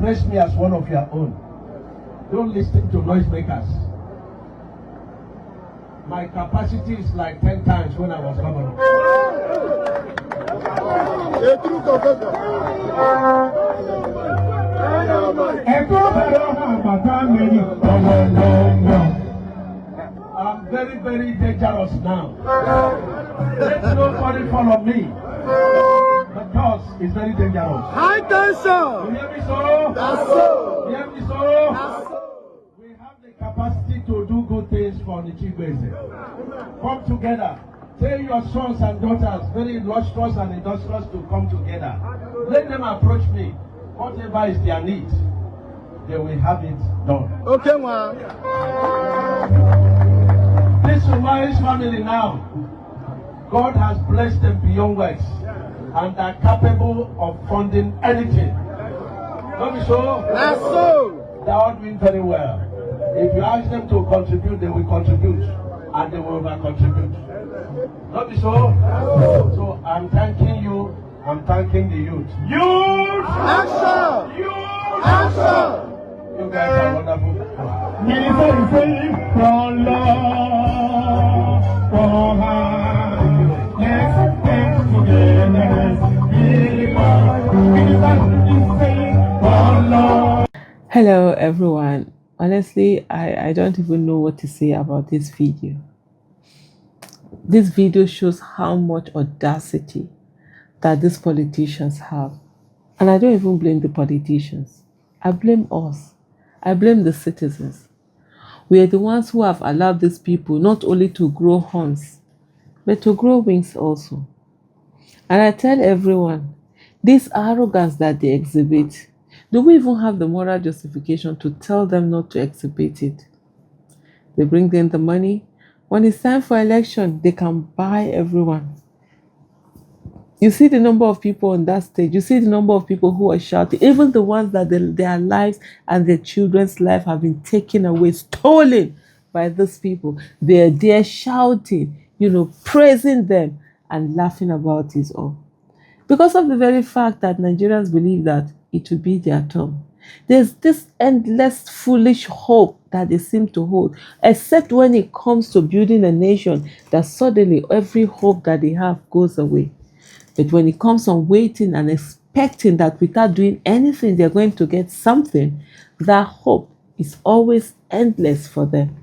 embrace me as one of your own. Don't listen to noisemakers. My capacity is like 10 times when I was governor. I'm very, very dangerous now. Let nobody follow me. Because it's very dangerous. High tension! You hear me, so? That's so! You hear me, so? That's so! We have the capacity to do good things for the Chibweze. Come together. Tell your sons and daughters, very illustrious and industrious, to come together. Let them approach me. Whatever is their need, they will have it done. Okay, man. This Umahi's family now, God has blessed them beyond words and are capable of funding anything. Don't be so? That's so! They are all doing very well. If you ask them to contribute, they will contribute and they will over-contribute. Don't be so? So I'm thanking you. I'm thanking the youth. Youth! Action! Youth! Action! You guys are wonderful. From love, from heart, let's stand together. Hello everyone. Honestly, I don't even know what to say about this video. This video shows how much audacity that these politicians have. And I don't even blame the politicians. I blame us. I blame the citizens. We are the ones who have allowed these people not only to grow horns, but to grow wings also. And I tell everyone, this arrogance that they exhibit, do we even have the moral justification to tell them not to exhibit it? They bring in the money. When it's time for election, they can buy everyone. You see the number of people on that stage. You see the number of people who are shouting. Even the ones that their lives and their children's life have been taken away, stolen by these people. They're there shouting, praising them and laughing about it all. Because of the very fact that Nigerians believe that it will be their turn. There's this endless foolish hope that they seem to hold, except when it comes to building a nation, that suddenly every hope that they have goes away. But when it comes on waiting and expecting that without doing anything, they're going to get something, that hope is always endless for them.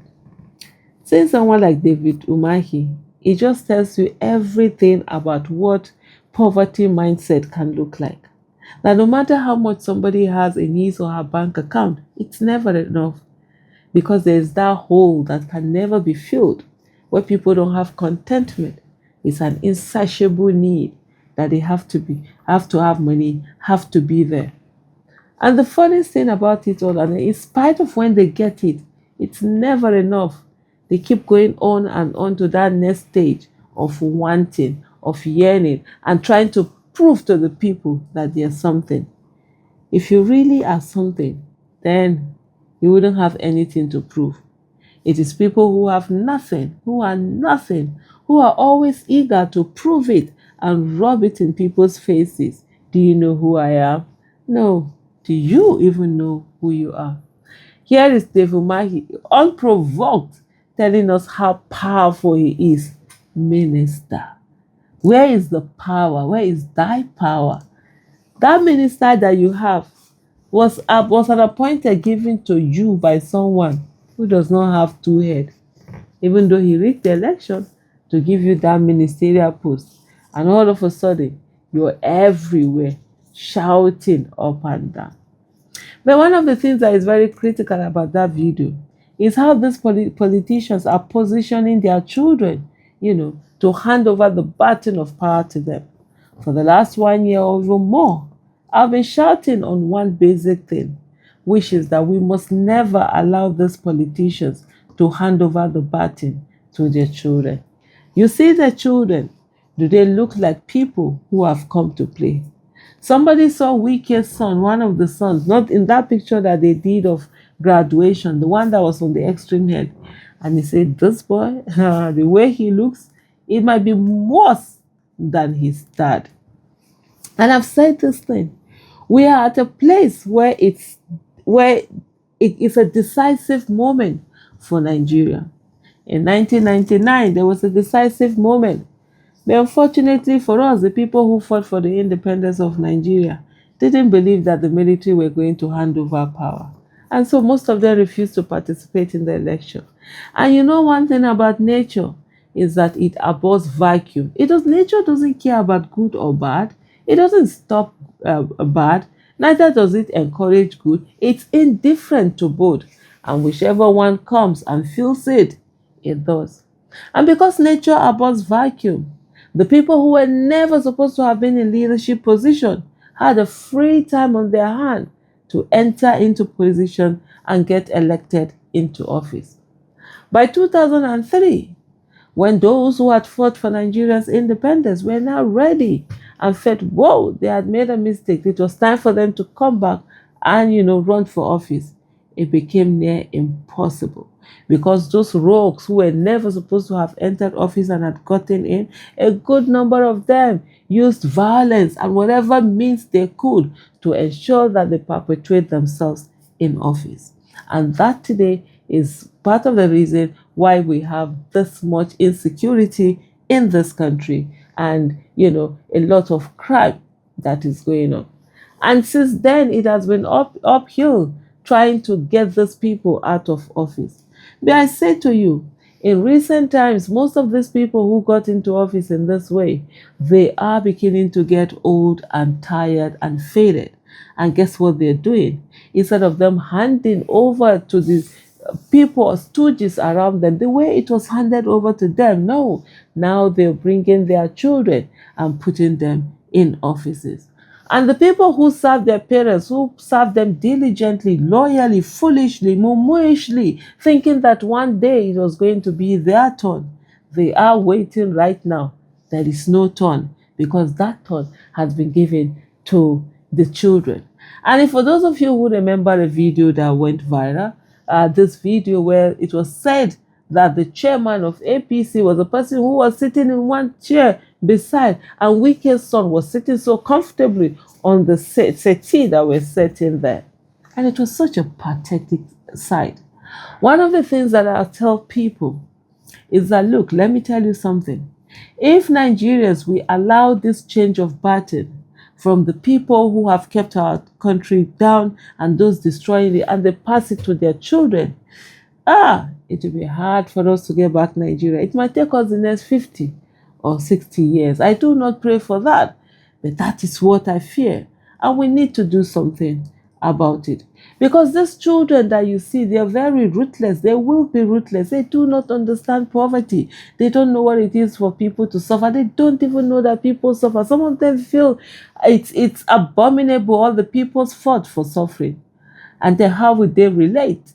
Seeing someone like David Umahi, it just tells you everything about what poverty mindset can look like. That no matter how much somebody has in his or her bank account, it's never enough. Because there's that hole that can never be filled, where people don't have contentment. It's an insatiable need that they have to have money, have to be there. And the funniest thing about it all, and in spite of when they get it, it's never enough. They keep going on and on to that next stage of wanting, of yearning, and trying to prove to the people that they're something. If you really are something, then you wouldn't have anything to prove. It is people who have nothing, who are nothing, who are always eager to prove it and rub it in people's faces. Do you know who I am? No. Do you even know who you are? Here is David Umahi, unprovoked, telling us how powerful he is. Minister. Where is the power? Where is thy power? That minister that you have was an appointed given to you by someone who does not have two heads, even though he rigged the election to give you that ministerial post. And all of a sudden, you're everywhere, shouting up and down. But one of the things that is very critical about that video is how these politicians are positioning their children, to hand over the baton of power to them. For the last 1 year or even more, I've been shouting on one basic thing, which is that we must never allow these politicians to hand over the baton to their children. You see the children, do they look like people who have come to play? Somebody saw Wike's son, one of the sons, not in that picture that they did of graduation, the one that was on the extreme head. And he said, this boy, the way he looks, it might be worse than his dad. And I've said this thing. We are at a place where it is a decisive moment for Nigeria. In 1999, there was a decisive moment. But unfortunately for us, the people who fought for the independence of Nigeria didn't believe that the military were going to hand over power. And so most of them refused to participate in the election. And you know one thing about nature is that it abhors vacuum. Nature doesn't care about good or bad. It doesn't stop bad. Neither does it encourage good. It's indifferent to both. And whichever one comes and feels it, it does. And because nature abhors vacuum, the people who were never supposed to have been in leadership position had a free time on their hand to enter into position and get elected into office. By 2003, when those who had fought for Nigeria's independence were now ready and felt, whoa, they had made a mistake, it was time for them to come back and, run for office, it became near impossible. Because those rogues who were never supposed to have entered office and had gotten in, a good number of them used violence and whatever means they could to ensure that they perpetuate themselves in office. And that today is part of the reason why we have this much insecurity in this country and, a lot of crime that is going on. And since then, it has been uphill trying to get these people out of office. But I say to you, in recent times, most of these people who got into office in this way, they are beginning to get old and tired and faded. And guess what they're doing? Instead of them handing over to the people or stooges around them the way it was handed over to them, no. Now they're bringing their children and putting them in offices. And the people who serve their parents, who serve them diligently, loyally, foolishly, mumuishly, thinking that one day it was going to be their turn, they are waiting right now. There is no turn because that turn has been given to the children. And for those of you who remember a video that went viral, this video where it was said that the chairman of APC was a person who was sitting in one chair beside, and Wike's son was sitting so comfortably on the settee that was sitting there. And it was such a pathetic sight. One of the things that I tell people is that, look, let me tell you something. If Nigerians, we allow this change of pattern from the people who have kept our country down and those destroying it, and they pass it to their children, it will be hard for us to get back Nigeria. It might take us the next 50 or 60 years. I do not pray for that, but that is what I fear. And we need to do something about it. Because these children that you see, they are very ruthless. They will be ruthless. They do not understand poverty. They don't know what it is for people to suffer. They don't even know that people suffer. Some of them feel it's abominable, all the people's fault for suffering. And then how would they relate?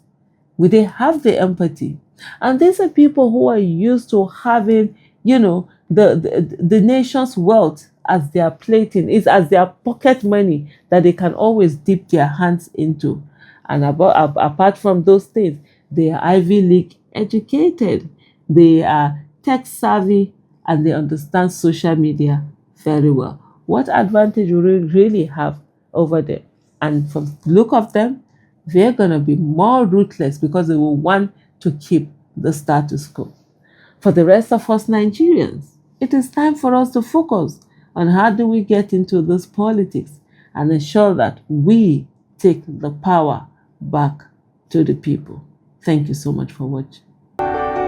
Will they have the empathy? And these are people who are used to having, the nation's wealth as their plating, is as their pocket money that they can always dip their hands into. And apart from those things, they are Ivy League educated, they are tech savvy, and they understand social media very well. What advantage will we really have over them? And from the look of them, they're going to be more ruthless because they will want to keep the status quo. For the rest of us Nigerians, it is time for us to focus on how do we get into this politics and ensure that we take the power back to the people. Thank you so much for watching.